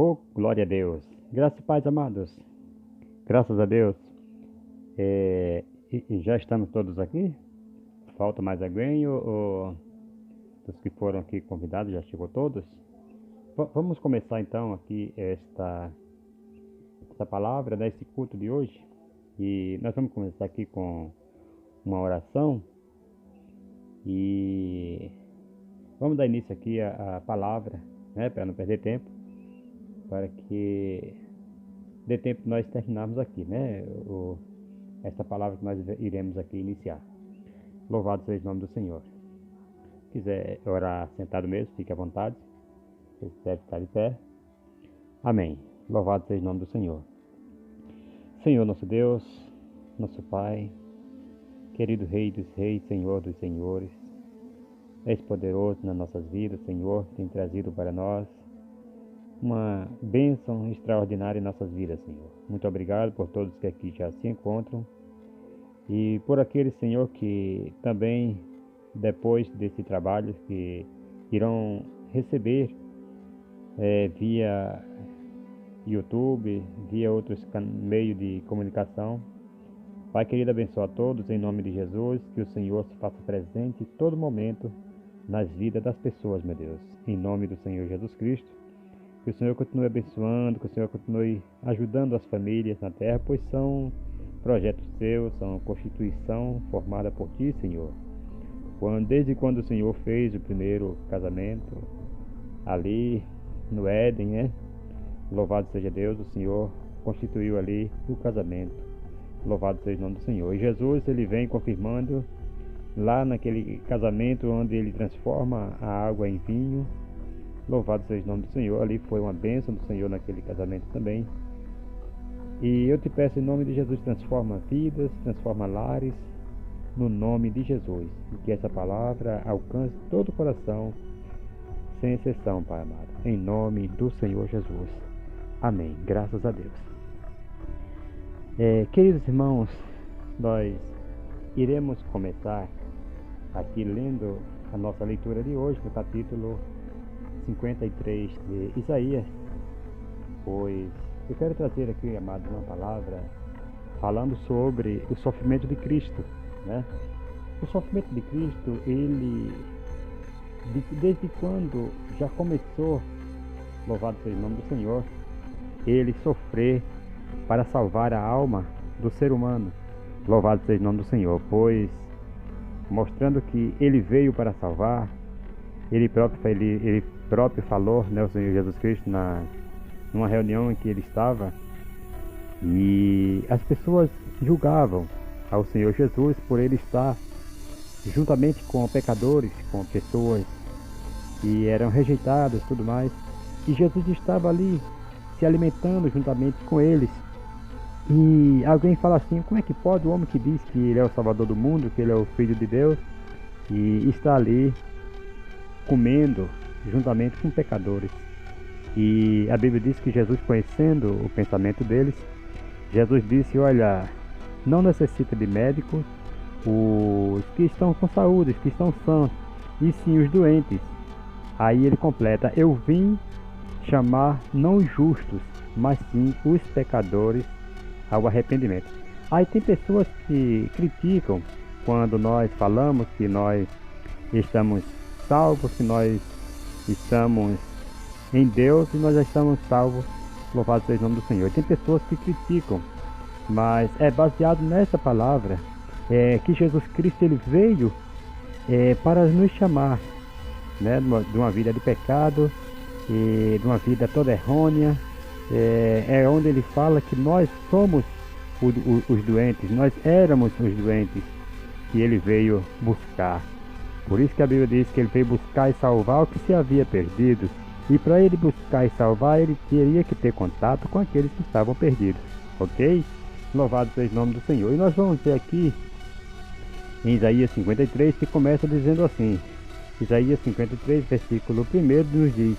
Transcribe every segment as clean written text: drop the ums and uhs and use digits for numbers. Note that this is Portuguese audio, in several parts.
Oh, glória a Deus. Graças e paz, amados. Graças a Deus. E já estamos todos aqui? Falta mais alguém? Ou dos que foram aqui convidados já chegou todos? Vamos começar então aqui esta palavra, esse culto de hoje. E nós vamos começar aqui com uma oração. E vamos dar início aqui à palavra, né, para não perder tempo, para que dê tempo de nós terminarmos aqui, né, esta palavra que nós iremos aqui iniciar. Louvado seja o nome do Senhor. Se quiser orar sentado mesmo, fique à vontade. Você deve estar de pé. Amém. Louvado seja o nome do Senhor. Senhor nosso Deus, nosso Pai, querido Rei dos Reis, Senhor dos Senhores, és poderoso nas nossas vidas, Senhor, tem trazido para nós uma bênção extraordinária em nossas vidas, Senhor. Muito obrigado por todos que aqui já se encontram e por aqueles, Senhor, que também depois desse trabalho que irão receber via YouTube, via outros meios de comunicação. Pai querido, abençoa a todos em nome de Jesus, que o Senhor se faça presente em todo momento nas vidas das pessoas, meu Deus, em nome do Senhor Jesus Cristo. Que o Senhor continue abençoando, que o Senhor continue ajudando as famílias na terra, pois são projetos seus, são constituição formada por Ti, Senhor. Desde quando o Senhor fez o primeiro casamento ali no Éden, né? Louvado seja Deus, o Senhor constituiu ali o casamento. Louvado seja o nome do Senhor. E Jesus, ele vem confirmando lá naquele casamento onde ele transforma a água em vinho. Louvado seja o nome do Senhor. Ali foi uma bênção do Senhor naquele casamento também. E eu te peço em nome de Jesus, transforma vidas, transforma lares, no nome de Jesus. E que essa palavra alcance todo o coração, sem exceção, Pai amado. Em nome do Senhor Jesus. Amém. Graças a Deus. Queridos irmãos, nós iremos começar aqui lendo a nossa leitura de hoje, no capítulo 53 de Isaías, pois eu quero trazer aqui, amados, uma palavra falando sobre o sofrimento de Cristo, né? O sofrimento de Cristo, ele, desde quando já começou, louvado seja o nome do Senhor, ele sofrer para salvar a alma do ser humano. Louvado seja o nome do Senhor, pois mostrando que ele veio para salvar, ele próprio falou, né, o Senhor Jesus Cristo, numa reunião em que ele estava, e as pessoas julgavam ao Senhor Jesus por ele estar juntamente com pecadores, com pessoas que eram rejeitadas e tudo mais, e Jesus estava ali se alimentando juntamente com eles. E alguém fala assim: como é que pode o homem que diz que ele é o Salvador do mundo, que ele é o Filho de Deus, e está ali comendo juntamente com pecadores? E a Bíblia diz que Jesus, conhecendo o pensamento deles, Jesus disse: olha, não necessita de médicos os que estão com saúde, os que estão sãos, e sim os doentes. Aí ele completa: eu vim chamar não os justos, mas sim os pecadores ao arrependimento. Aí tem pessoas que criticam quando nós falamos que nós estamos salvos, que nós estamos em Deus e nós já estamos salvos, louvado seja o nome do Senhor. Tem pessoas que criticam, mas é baseado nessa palavra que Jesus Cristo ele veio para nos chamar, né, de uma vida de pecado, de uma vida toda errônea. Onde ele fala que nós somos os doentes, nós éramos os doentes que ele veio buscar. Por isso que a Bíblia diz que ele veio buscar e salvar o que se havia perdido. E para ele buscar e salvar, ele teria que ter contato com aqueles que estavam perdidos. Ok? Louvado seja o nome do Senhor. E nós vamos ver aqui em Isaías 53, que começa dizendo assim. Isaías 53, versículo 1 nos diz: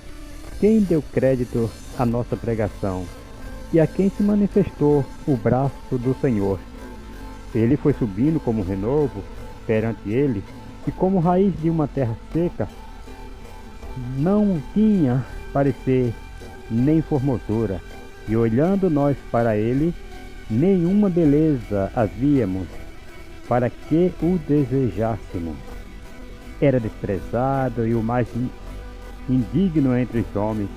quem deu crédito à nossa pregação, e a quem se manifestou o braço do Senhor? Ele foi subindo como um renovo perante ele, e como raiz de uma terra seca, não tinha parecer nem formosura, e olhando nós para ele, nenhuma beleza havíamos, para que o desejássemos. Era desprezado e o mais indigno entre os homens,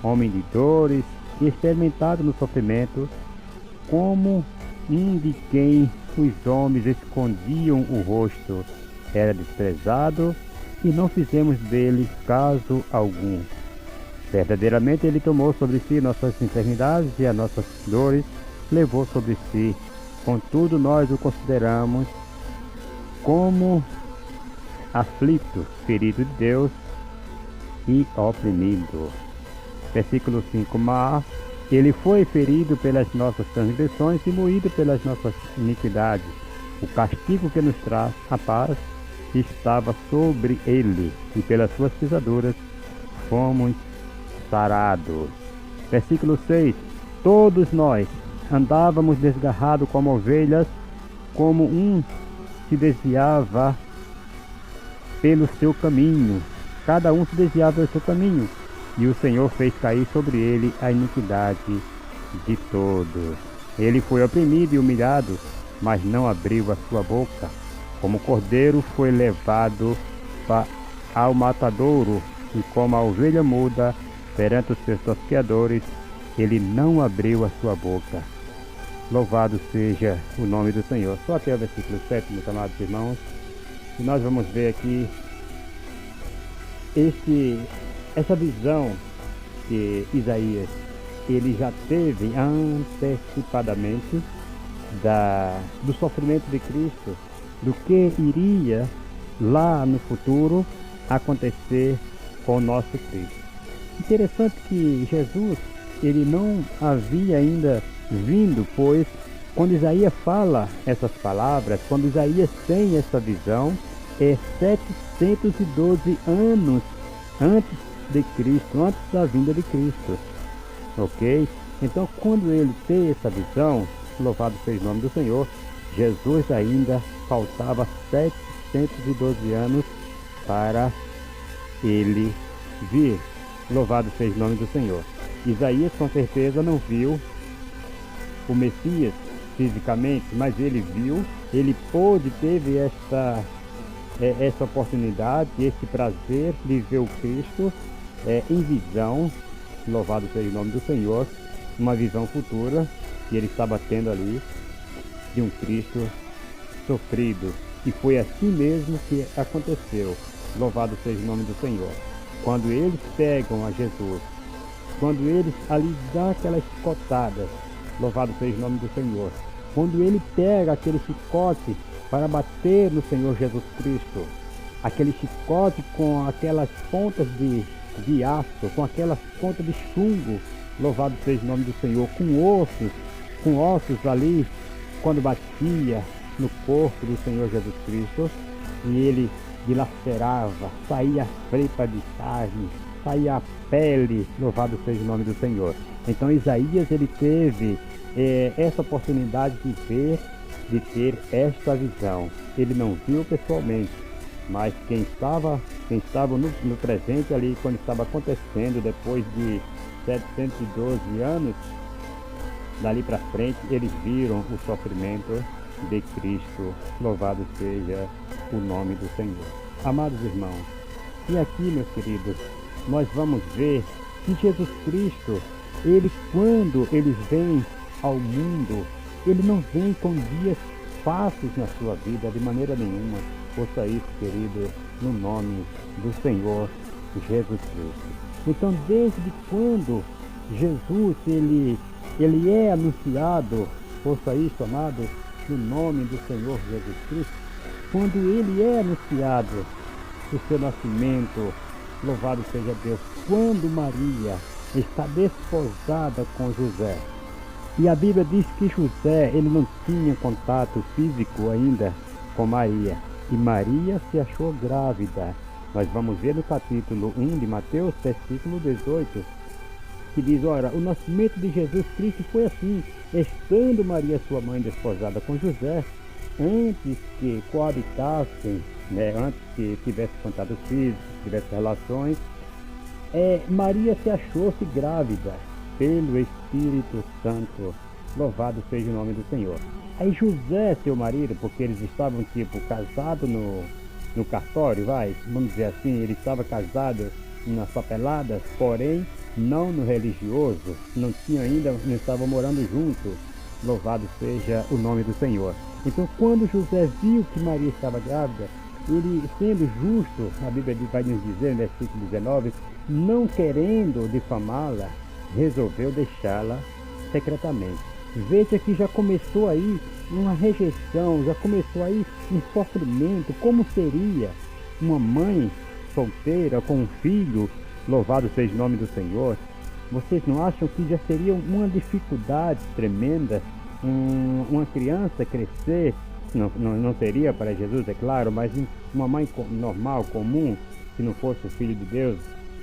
homem de dores e experimentado no sofrimento, como um de quem os homens escondiam o rosto. Era desprezado e não fizemos dele caso algum. Verdadeiramente ele tomou sobre si nossas enfermidades e as nossas dores levou sobre si. Contudo, nós o consideramos como aflito, ferido de Deus e oprimido. Versículo 5. Mas ele foi ferido pelas nossas transgressões e moído pelas nossas iniquidades. O castigo que nos traz a paz estava sobre ele, e pelas suas pisaduras fomos sarados. Versículo 6. Todos nós andávamos desgarrados como ovelhas, como um se desviava pelo seu caminho. Cada um se desviava pelo seu caminho, e o Senhor fez cair sobre ele a iniquidade de todos. Ele foi oprimido e humilhado, mas não abriu a sua boca. Como cordeiro foi levado ao matadouro, e como a ovelha muda perante os seus tosqueadores, ele não abriu a sua boca. Louvado seja o nome do Senhor. Só até o versículo 7, meus amados irmãos. E nós vamos ver aqui essa visão que Isaías ele já teve antecipadamente do sofrimento de Cristo, do que iria lá no futuro acontecer com o nosso Cristo. Interessante que Jesus ele não havia ainda vindo, pois quando Isaías fala essas palavras, quando Isaías tem essa visão, é 712 anos antes de Cristo, antes da vinda de Cristo. Ok? Então, quando ele tem essa visão, louvado seja o nome do Senhor, Jesus ainda faltava 712 anos para ele vir. Louvado seja o nome do Senhor. Isaías com certeza não viu o Messias fisicamente, mas ele viu, ele teve essa oportunidade, esse prazer de ver o Cristo em visão. Louvado seja o nome do Senhor, uma visão futura que ele estava tendo ali de um Cristo sofrido, e foi assim mesmo que aconteceu. Louvado seja o nome do Senhor. Quando eles pegam a Jesus, quando eles ali dão aquelas chicotadas, louvado seja o nome do Senhor, quando ele pega aquele chicote para bater no Senhor Jesus Cristo, aquele chicote com aquelas pontas de aço, com aquelas pontas de chumbo, louvado seja o nome do Senhor, com ossos ali, quando batia no corpo do Senhor Jesus Cristo, e ele dilacerava, saía a fripa de carne, saía a pele, louvado seja o nome do Senhor. Então Isaías ele teve essa oportunidade de ter esta visão. Ele não viu pessoalmente, mas quem estava no presente ali, quando estava acontecendo, depois de 712 anos, dali para frente, eles viram o sofrimento de Cristo. Louvado seja o nome do Senhor. Amados irmãos, e aqui, meus queridos, nós vamos ver que Jesus Cristo, ele quando ele vem ao mundo, ele não vem com dias fáceis na sua vida de maneira nenhuma. Ouça isso, querido, no nome do Senhor Jesus Cristo. Então, desde quando Jesus ele é anunciado, ouça isso, amado, no nome do Senhor Jesus Cristo, quando ele é anunciado o seu nascimento, louvado seja Deus, quando Maria está desposada com José, e a Bíblia diz que José ele não tinha contato físico ainda com Maria, e Maria se achou grávida. Nós vamos ver no capítulo 1 de Mateus, versículo 18, que diz: ora, o nascimento de Jesus Cristo foi assim, estando Maria sua mãe desposada com José, antes que coabitassem, antes que tivesse contato físico, tivesse relações, Maria se achou-se grávida pelo Espírito Santo. Louvado seja o nome do Senhor. Aí José, seu marido, porque eles estavam casados no cartório, vamos dizer assim, ele estava casado nas papeladas, porém não no religioso, não estavam morando juntos. Louvado seja o nome do Senhor. Então, quando José viu que Maria estava grávida, ele, sendo justo, a Bíblia vai nos dizer no versículo 19, não querendo difamá-la, resolveu deixá-la secretamente. Veja que já começou aí uma rejeição, já começou aí um sofrimento. Como seria uma mãe solteira com um filho? Louvado seja o nome do Senhor. Vocês não acham que já seria uma dificuldade tremenda uma criança crescer? Não seria para Jesus, é claro, mas uma mãe normal, comum, que não fosse o Filho de Deus,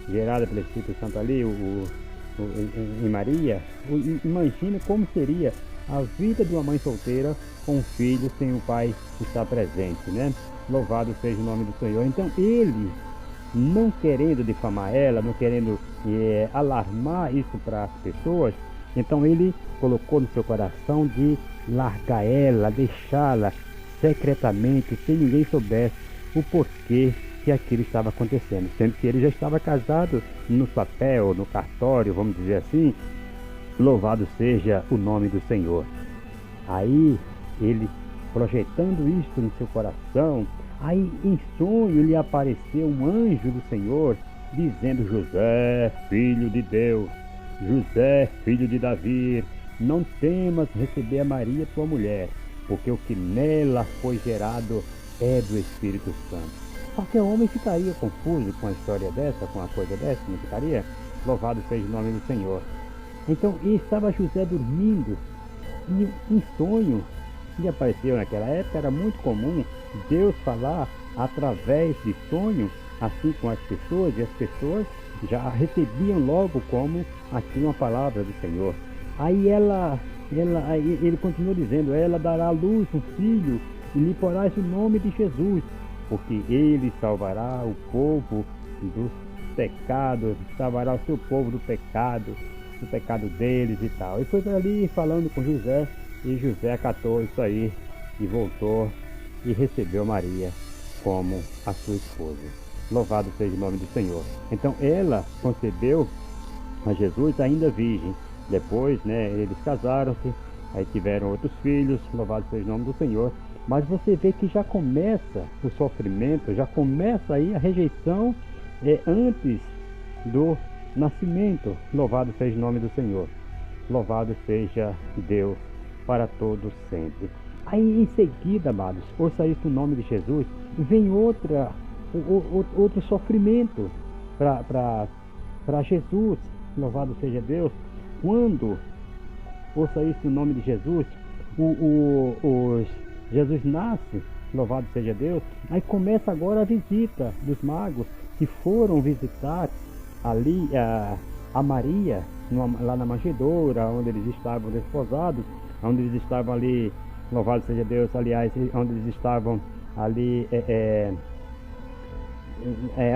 gerada pelo Espírito Santo ali, em Maria. Imagina como seria a vida de uma mãe solteira com um filho sem o pai estar presente, né? Louvado seja o nome do Senhor. Então ele, não querendo difamar ela, não querendo alarmar isso para as pessoas, então ele colocou no seu coração de largar ela, deixá-la secretamente, sem ninguém soubesse o porquê que aquilo estava acontecendo, sendo que ele já estava casado no papel, no cartório, vamos dizer assim. Louvado seja o nome do Senhor. Aí ele, projetando isto no seu coração, aí em sonho lhe apareceu um anjo do Senhor, dizendo: José, filho de Deus, José, filho de Davi, não temas receber a Maria, tua mulher, porque o que nela foi gerado é do Espírito Santo. Qualquer homem ficaria confuso com a história dessa, com uma coisa dessa, não ficaria? Louvado seja o nome do Senhor. Então, estava José dormindo, e em sonho lhe apareceu. Naquela época era muito comum Deus falar através de sonho, assim com as pessoas, e as pessoas já recebiam logo como aqui uma palavra do Senhor. Aí ele continua dizendo: ela dará à luz um filho, e lhe porás o nome de Jesus, porque ele salvará o povo dos pecados, salvará o seu povo do pecado deles e tal. E foi por ali falando com José, e José acatou isso aí e voltou e recebeu Maria como a sua esposa. Louvado seja o nome do Senhor. Então ela concebeu a Jesus ainda virgem. Depois, eles casaram-se, aí tiveram outros filhos. Louvado seja o nome do Senhor. Mas você vê que já começa o sofrimento, já começa aí a rejeição antes do nascimento. Louvado seja o nome do Senhor. Louvado seja Deus para todos sempre. Aí em seguida, amados, ouça isso no nome de Jesus, vem outro sofrimento para Jesus. Louvado seja Deus. Quando, ouça isso no nome de Jesus, Jesus nasce, louvado seja Deus. Aí começa agora a visita dos magos que foram visitar ali a Maria, lá na manjedoura, onde eles estavam desposados, onde eles estavam ali, louvado seja Deus, aliás, onde eles estavam ali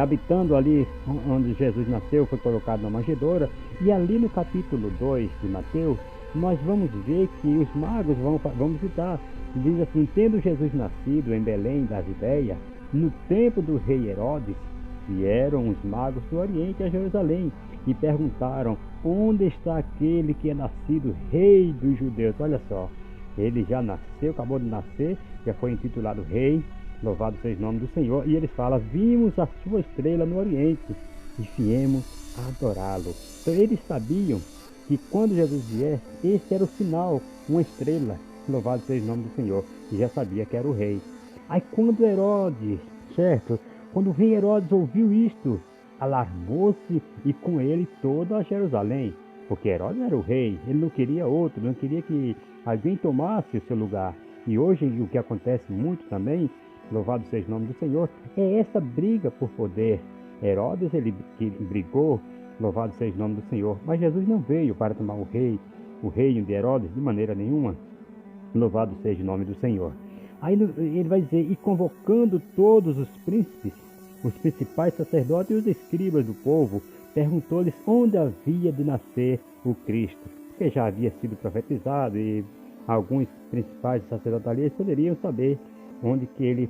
habitando ali onde Jesus nasceu, foi colocado na manjedoura. E ali no capítulo 2 de Mateus, nós vamos ver que os magos vão visitar. Diz assim: tendo Jesus nascido em Belém da Judéia, no tempo do rei Herodes, vieram os magos do Oriente a Jerusalém e perguntaram: onde está aquele que é nascido rei dos judeus? Olha só, ele já nasceu, acabou de nascer, já foi intitulado rei. Louvado seja o nome do Senhor. E eles falam: vimos a sua estrela no Oriente e viemos adorá-lo. Então eles sabiam que quando Jesus viesse, esse era o sinal, uma estrela. Louvado seja o nome do Senhor. E já sabia que era o rei. Aí quando Herodes, certo? Quando o rei Herodes ouviu isto, alarmou-se, e com ele toda a Jerusalém. Porque Herodes era o rei, ele não queria outro, não queria que alguém tomasse o seu lugar. E hoje o que acontece muito também, louvado seja o nome do Senhor, é essa briga por poder. Herodes, ele brigou, louvado seja o nome do Senhor. Mas Jesus não veio para tomar o reino de Herodes de maneira nenhuma. Louvado seja o nome do Senhor. Aí ele vai dizer: e convocando todos os príncipes, os principais sacerdotes e os escribas do povo, perguntou-lhes onde havia de nascer o Cristo, porque já havia sido profetizado e alguns principais sacerdotes ali poderiam saber onde que ele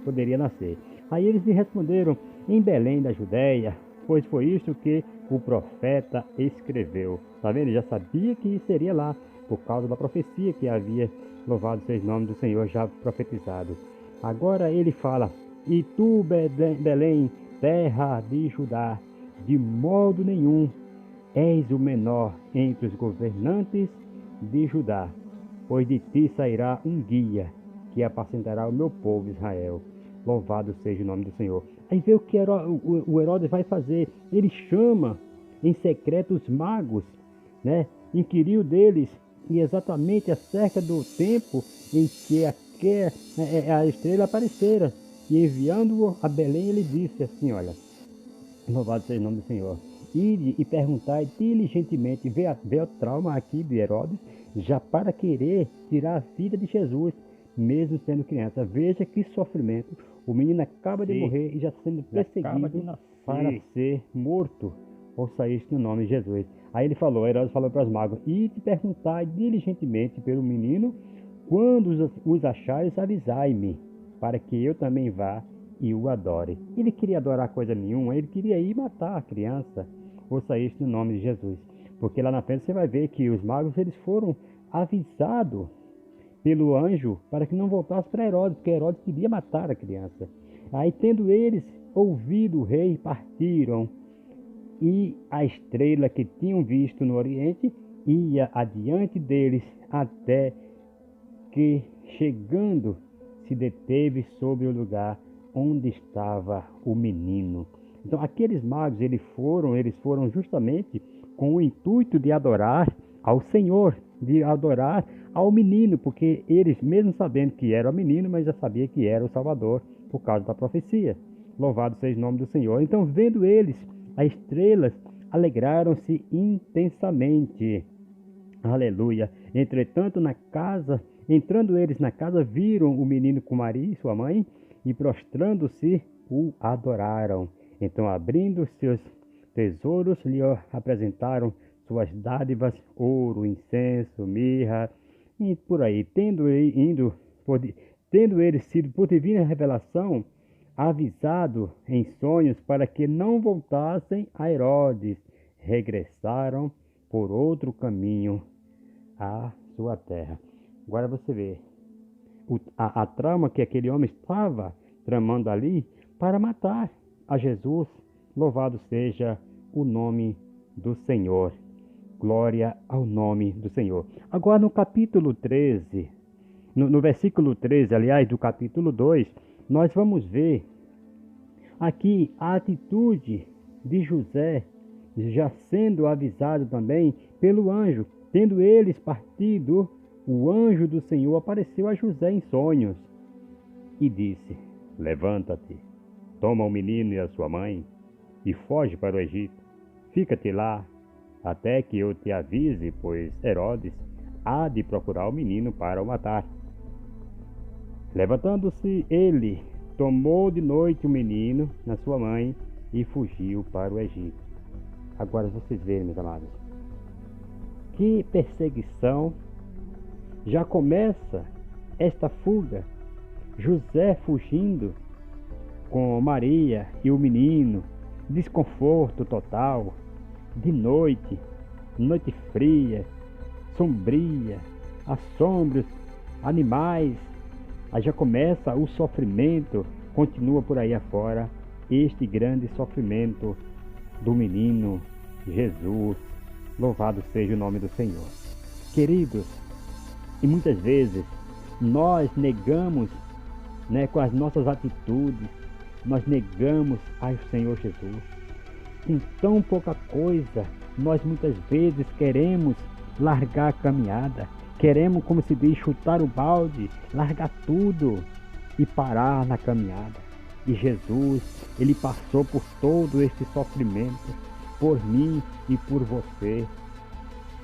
poderia nascer. Aí eles lhe responderam: em Belém da Judéia, pois foi isto que o profeta escreveu. Está vendo? Ele já sabia que seria lá, por causa da profecia que havia, louvado seja o nome do Senhor, já profetizado. Agora ele fala: e tu, Belém, terra de Judá, de modo nenhum és o menor entre os governantes de Judá, pois de ti sairá um guia que apacentará o meu povo Israel. Louvado seja o nome do Senhor. Aí vê o que o Herodes vai fazer. Ele chama em secreto os magos, né? Inquiriu deles e exatamente acerca do tempo em que a estrela aparecera. E enviando-o a Belém, ele disse assim: olha, louvado seja o nome do Senhor. Ide e perguntai diligentemente. Vê o trauma aqui de Herodes, já para querer tirar a vida de Jesus, mesmo sendo criança. Veja que sofrimento. O menino acaba de morrer e já sendo perseguido para ser morto. Ouça isso no nome de Jesus. Aí Herodes falou para os magos: ide perguntai diligentemente pelo menino. Quando os achares, avisai-me, para que eu também vá e o adore. Ele queria adorar coisa nenhuma, ele queria ir matar a criança. Ouça isso no nome de Jesus. Porque lá na frente você vai ver que os magos eles foram avisados pelo anjo para que não voltasse para Herodes, porque Herodes queria matar a criança. Aí, tendo eles ouvido o rei, partiram, e a estrela que tinham visto no oriente ia adiante deles, até que, chegando, se deteve sobre o lugar onde estava o menino. Então, aqueles magos eles foram justamente com o intuito de adorar ao Senhor, de adorar ao menino, porque eles, mesmo sabendo que era o menino, mas já sabia que era o Salvador, por causa da profecia. Louvado seja o nome do Senhor. Então, vendo eles as estrelas, alegraram-se intensamente. Aleluia. Entretanto, entrando eles na casa, viram o menino com Maria, sua mãe, e prostrando-se, o adoraram. Então, abrindo seus tesouros, lhe apresentaram suas dádivas, ouro, incenso, mirra, e por aí. Tendo eles sido por divina revelação avisado em sonhos para que não voltassem a Herodes, regressaram por outro caminho à sua terra. Agora você vê a trama que aquele homem estava tramando ali para matar a Jesus. Louvado seja o nome do Senhor. Glória ao nome do Senhor. Agora no capítulo 13, no versículo 13, aliás, do capítulo 2, nós vamos ver aqui a atitude de José, já sendo avisado também pelo anjo. Tendo eles partido, o anjo do Senhor apareceu a José em sonhos e disse: levanta-te, toma o menino e a sua mãe e foge para o Egito. Fica-te lá até que eu te avise, pois Herodes há de procurar o menino para o matar. Levantando-se ele, tomou de noite o menino na sua mãe e fugiu para o Egito. Agora vocês veem, meus amados, que perseguição. Já começa esta fuga. José fugindo com Maria e o menino, desconforto total, de noite, noite fria, sombria, assombros, animais. Aí já começa o sofrimento, continua por aí afora, este grande sofrimento do menino Jesus. Louvado seja o nome do Senhor. Queridos, e muitas vezes nós negamos, com as nossas atitudes, nós negamos ao Senhor Jesus. Em tão pouca coisa, nós muitas vezes queremos largar a caminhada, queremos, como se diz, chutar o balde, largar tudo e parar na caminhada. E Jesus, ele passou por todo este sofrimento, por mim e por você.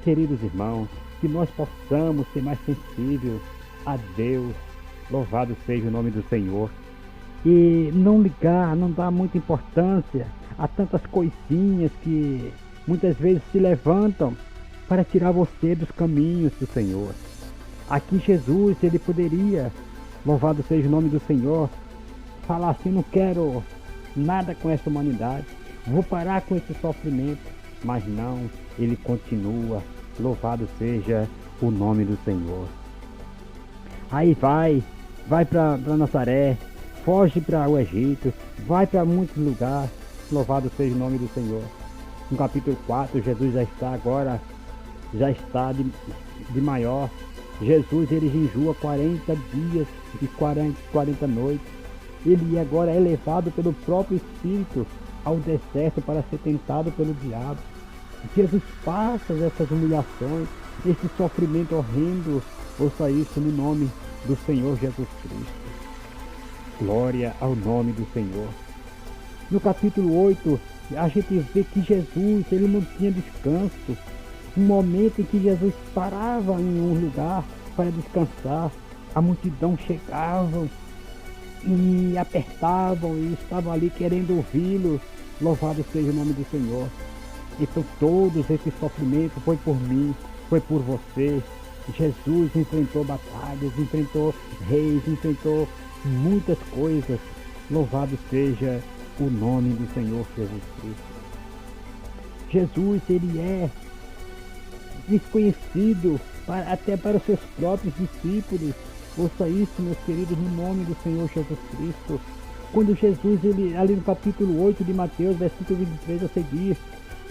Queridos irmãos, que nós possamos ser mais sensíveis a Deus. Louvado seja o nome do Senhor. E não ligar, não dar muita importância há tantas coisinhas que muitas vezes se levantam para tirar você dos caminhos do Senhor. Aqui Jesus, ele poderia, louvado seja o nome do Senhor, falar assim: não quero nada com essa humanidade, vou parar com esse sofrimento. Mas não, ele continua, louvado seja o nome do Senhor. Aí vai para Nazaré, foge para o Egito, vai para muitos lugares, louvado seja o nome do Senhor. No capítulo 4, Jesus já está de maior. Jesus, ele jejua 40 dias e 40 noites. Ele agora é levado pelo próprio Espírito ao deserto para ser tentado pelo diabo. Jesus passa essas humilhações, esse sofrimento horrendo. Ouça isso no nome do Senhor Jesus Cristo. Glória ao nome do Senhor. No capítulo 8, a gente vê que Jesus, ele não tinha descanso. Um momento em que Jesus parava em um lugar para descansar, a multidão chegava e apertavam e estavam ali querendo ouvi-lo. Louvado seja o nome do Senhor. Então todos esses sofrimentos foi por mim, foi por você. Jesus enfrentou batalhas, enfrentou reis, enfrentou muitas coisas. Louvado seja o nome do Senhor Jesus Cristo. Jesus, ele é desconhecido até para os seus próprios discípulos. Ouça isso, meus queridos, no nome do Senhor Jesus Cristo. Quando Jesus, ele, ali no capítulo 8 de Mateus, versículo 23 a seguir,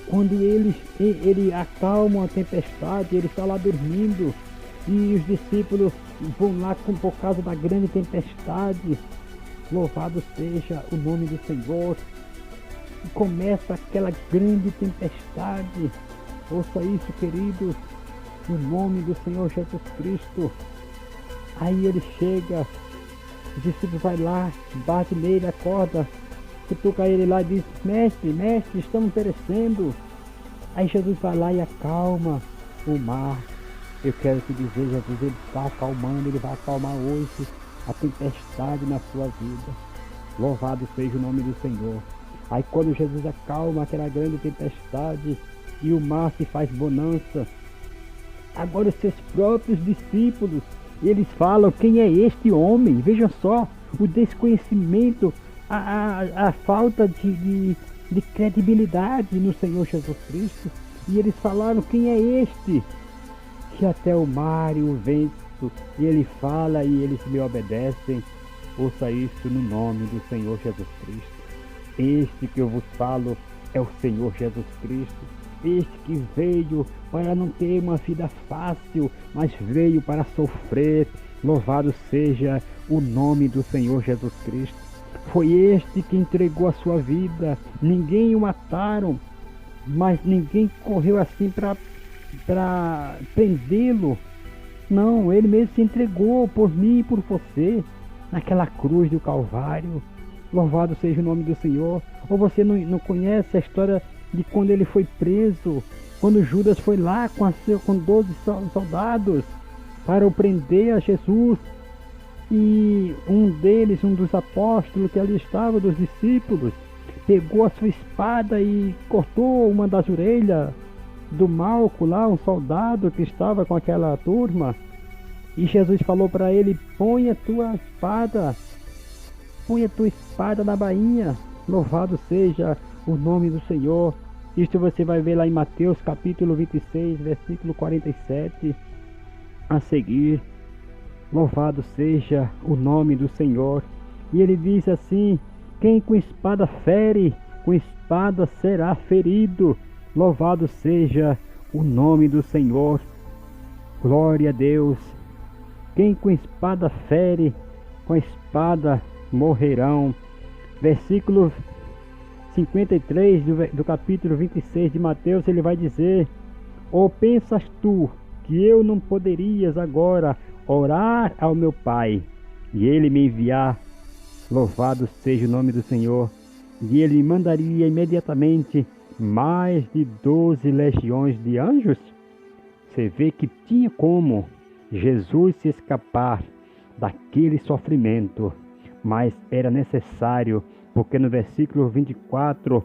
quando ele acalma a tempestade, ele está lá dormindo, e os discípulos vão lá por causa da grande tempestade. Louvado seja o nome do Senhor. E começa aquela grande tempestade. Ouça isso, queridos, no nome do Senhor Jesus Cristo. Aí ele chega, o discípulo vai lá, bate nele, acorda, cutuca ele lá e diz: mestre, estamos perecendo. Aí Jesus vai lá e acalma o mar. Eu quero te dizer, Jesus, ele está acalmando, ele vai acalmar hoje a tempestade na sua vida. Louvado seja o nome do Senhor. Aí quando Jesus acalma aquela grande tempestade e o mar se faz bonança, agora os seus próprios discípulos, eles falam: quem é este homem? Veja só, o desconhecimento, a falta de credibilidade no Senhor Jesus Cristo. E eles falaram: quem é este? Que até o mar e o vento, e ele fala e eles lhe obedecem. Ouça isso no nome do Senhor Jesus Cristo. Este que eu vos falo é o Senhor Jesus Cristo. Este que veio para não ter uma vida fácil, mas veio para sofrer. Louvado seja o nome do Senhor Jesus Cristo. Foi este que entregou a sua vida. Ninguém o mataram, mas ninguém correu assim para prendê-lo. Não, ele mesmo se entregou por mim e por você naquela cruz do Calvário. Louvado seja o nome do Senhor. Ou você não conhece a história de quando ele foi preso, quando Judas foi lá com 12 soldados para o prender a Jesus, e um dos apóstolos que ali estava, dos discípulos, pegou a sua espada e cortou uma das orelhas do Malco lá, um soldado que estava com aquela turma. E Jesus falou para ele: põe a tua espada na bainha. Louvado seja o nome do Senhor. Isto você vai ver lá em Mateus capítulo 26, versículo 47 a seguir. Louvado seja o nome do Senhor. E ele diz assim: quem com espada fere, com espada será ferido. Louvado seja o nome do Senhor. Glória a Deus. Quem com espada fere, com espada morrerão. Versículo 53 do capítulo 26 de Mateus, ele vai dizer: ou pensas tu que eu não poderias agora orar ao meu Pai e ele me enviar? Louvado seja o nome do Senhor. E ele mandaria imediatamente mais de 12 legiões de anjos? Você vê que tinha como Jesus se escapar daquele sofrimento, mas era necessário, porque no versículo 24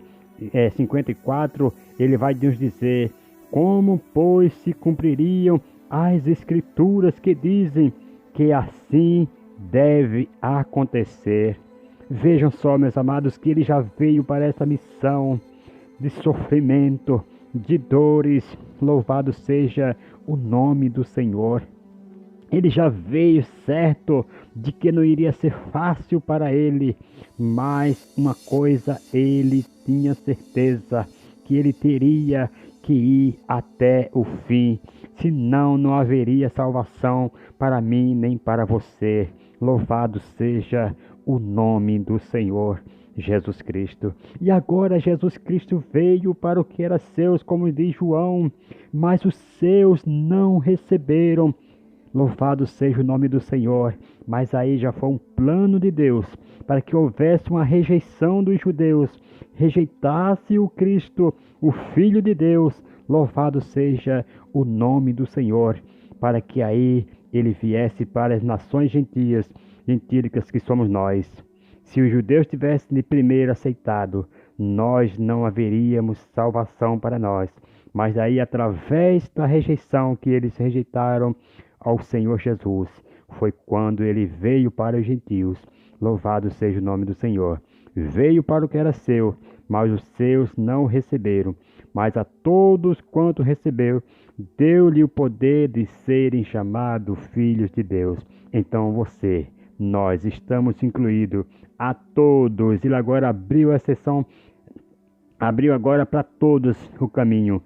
54, ele vai nos dizer: como, pois, se cumpririam as escrituras que dizem que assim deve acontecer. Vejam só, meus amados, que ele já veio para essa missão de sofrimento, de dores. Louvado seja o nome do Senhor. Ele já veio certo de que não iria ser fácil para ele, mas uma coisa ele tinha certeza, que ele teria que ir até o fim, senão não haveria salvação para mim nem para você. Louvado seja o nome do Senhor Jesus Cristo. E agora Jesus Cristo veio para o que era seus, como diz João, mas os seus não receberam. Louvado seja o nome do Senhor. Mas aí já foi um plano de Deus para que houvesse uma rejeição dos judeus, rejeitasse o Cristo, o Filho de Deus. Louvado seja o nome do Senhor, para que aí ele viesse para as nações gentílicas que somos nós. Se os judeus tivessem de primeiro aceitado, nós não haveríamos salvação para nós. Mas aí, através da rejeição que eles rejeitaram ao Senhor Jesus, foi quando ele veio para os gentios. Louvado seja o nome do Senhor. Veio para o que era seu, mas os seus não receberam. Mas a todos quanto recebeu, deu-lhe o poder de serem chamados filhos de Deus. Então nós estamos incluídos a todos. Ele agora abriu a exceção, abriu agora para todos o caminho.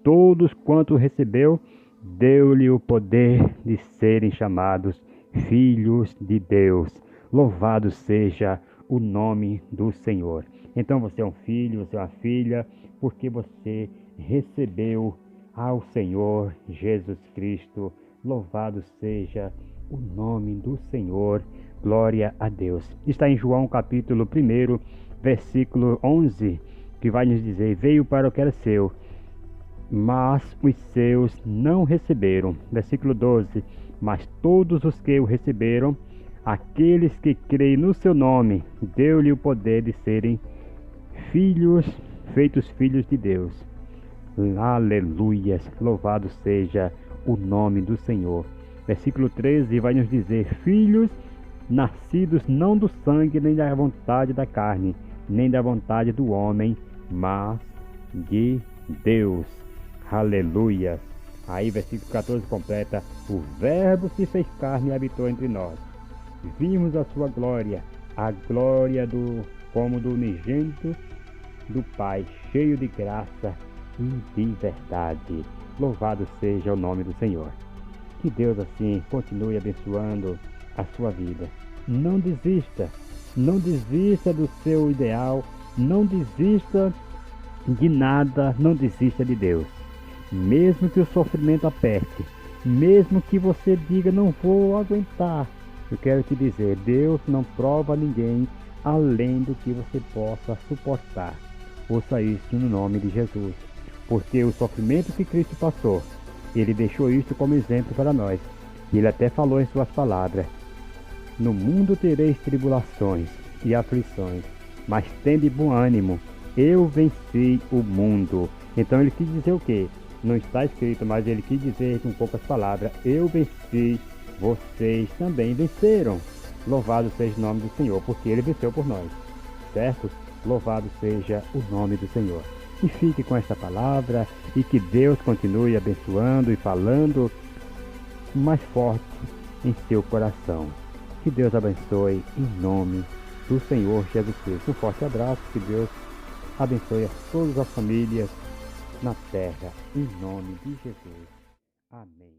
Todos quanto recebeu, deu-lhe o poder de serem chamados filhos de Deus. Louvado seja o nome do Senhor. Então você é um filho, você é uma filha, porque você recebeu ao Senhor Jesus Cristo. Louvado seja o nome do Senhor. Glória a Deus. Está em João capítulo 1, versículo 11, que vai nos dizer: veio para o que era seu, mas os seus não receberam. Versículo 12: mas todos os que o receberam, aqueles que creem no seu nome, deu-lhe o poder de serem filhos, feitos filhos de Deus. Aleluias, louvado seja o nome do Senhor. Versículo 13 vai nos dizer: filhos nascidos não do sangue, nem da vontade da carne, nem da vontade do homem, mas de Deus. Aleluia. Aí versículo 14 completa: o verbo se fez carne e habitou entre nós. Vimos a sua glória, a glória como do unigênito do Pai, cheio de graça e de verdade. Louvado seja o nome do Senhor. Que Deus assim continue abençoando a sua vida. Não desista do seu ideal, não desista de nada, não desista de Deus. Mesmo que o sofrimento aperte, mesmo que você diga não vou aguentar, eu quero te dizer, Deus não prova ninguém além do que você possa suportar. Ouça isso no nome de Jesus, porque o sofrimento que Cristo passou, Ele deixou isso como exemplo para nós. Ele até falou em suas palavras: no mundo tereis tribulações e aflições, mas tende bom ânimo, eu venci o mundo. Então ele quis dizer o quê? Não está escrito, mas ele quis dizer com poucas palavras: eu venci, vocês também venceram. Louvado seja o nome do Senhor, porque ele venceu por nós, certo? Louvado seja o nome do Senhor. E fique com esta palavra, e que Deus continue abençoando e falando mais forte em seu coração. Que Deus abençoe em nome do Senhor Jesus Cristo. Um forte abraço, que Deus abençoe a todas as famílias na terra, em nome de Jesus. Amém.